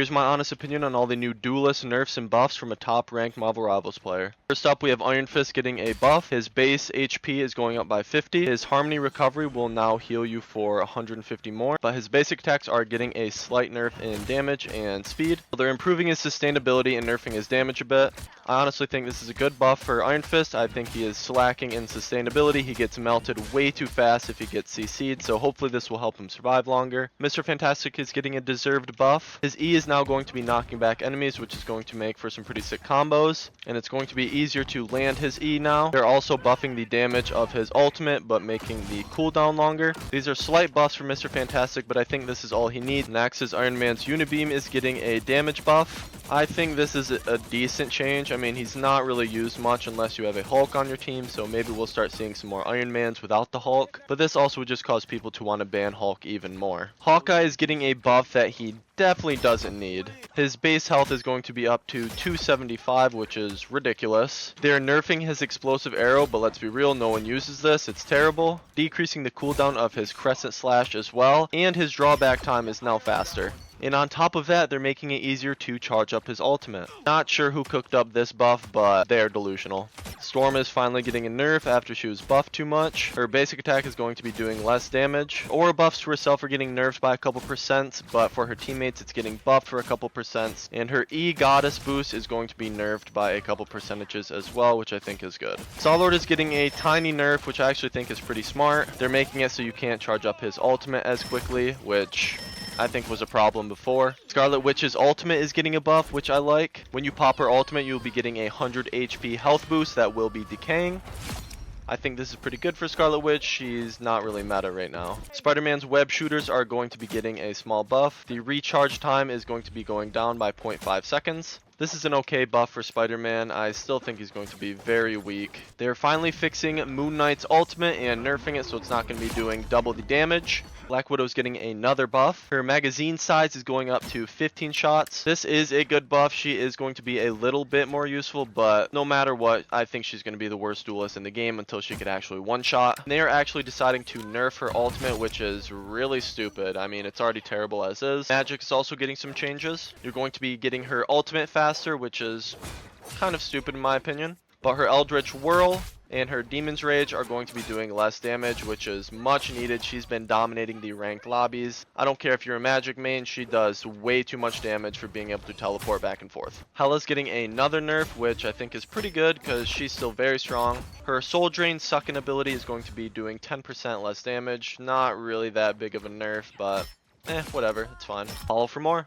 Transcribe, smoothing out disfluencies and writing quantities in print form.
Here's my honest opinion on all the new Duelist nerfs and buffs from a top-ranked Marvel Rivals player. First up, we have Iron Fist getting a buff. His base HP is going up by 50. His Harmony Recovery will now heal you for 150 more, but his basic attacks are getting a slight nerf in damage and speed. They're improving his sustainability and nerfing his damage a bit. I honestly think this is a good buff for Iron Fist. I think he is slacking in sustainability. He gets melted way too fast if he gets CC'd, so hopefully this will help him survive longer. Mr. Fantastic is getting a deserved buff. His E is now going to be knocking back enemies, which is going to make for some pretty sick combos, and it's going to be easier to land his E now. They're also buffing the damage of his ultimate, but making the cooldown longer. These are slight buffs for Mr. Fantastic, but I think this is all he needs. Next is Iron Man's Unibeam is getting a damage buff. I think this is a decent change. I mean, he's not really used much unless you have a Hulk on your team, so maybe we'll start seeing some more Iron Mans without the Hulk, but this also would just cause people to want to ban Hulk even more. Hawkeye is getting a buff that he definitely doesn't need. His base health is going to be up to 275, which is ridiculous. They're nerfing his explosive arrow, but let's be real, no one uses this. It's terrible. Decreasing the cooldown of his crescent slash as well, and his drawback time is now faster. And on top of that, they're making it easier to charge up his ultimate. Not sure who cooked up this buff, but they're delusional. Storm is finally getting a nerf after she was buffed too much. Her basic attack is going to be doing less damage. Aura buffs to herself are getting nerfed by a couple percent, but for her teammates it's getting buffed for a couple percent. And her E goddess boost is going to be nerfed by a couple percentages as well, which I think is good. Star-Lord is getting a tiny nerf, which I actually think is pretty smart. They're making it so you can't charge up his ultimate as quickly, which I think was a problem before. Scarlet Witch's ultimate is getting a buff, which I like. When you pop her ultimate, you'll be getting a 100 HP health boost that will be decaying. I think this is pretty good for Scarlet Witch. She's not really meta right now. Spider-Man's web shooters are going to be getting a small buff. The recharge time is going to be going down by 0.5 seconds. This is an okay buff for Spider-Man. I still think he's going to be very weak. They're finally fixing Moon Knight's ultimate and nerfing it so it's not going to be doing double the damage. Black Widow's getting another buff. Her magazine size is going up to 15 shots. This is a good buff. She is going to be a little bit more useful, but no matter what, I think she's going to be the worst duelist in the game until she could actually one-shot. They are actually deciding to nerf her ultimate, which is really stupid. I mean, it's already terrible as is. Magic is also getting some changes. You're going to be getting her ultimate faster, which is kind of stupid in my opinion. But her Eldritch Whirl and her Demon's Rage are going to be doing less damage, which is much needed. She's been dominating the ranked lobbies. I don't care if you're a Magic main, she does way too much damage for being able to teleport back and forth. Hela's getting another nerf, which I think is pretty good because she's still very strong. Her Soul Drain Sucking ability is going to be doing 10% less damage. Not really that big of a nerf, but whatever, it's fine. Follow for more.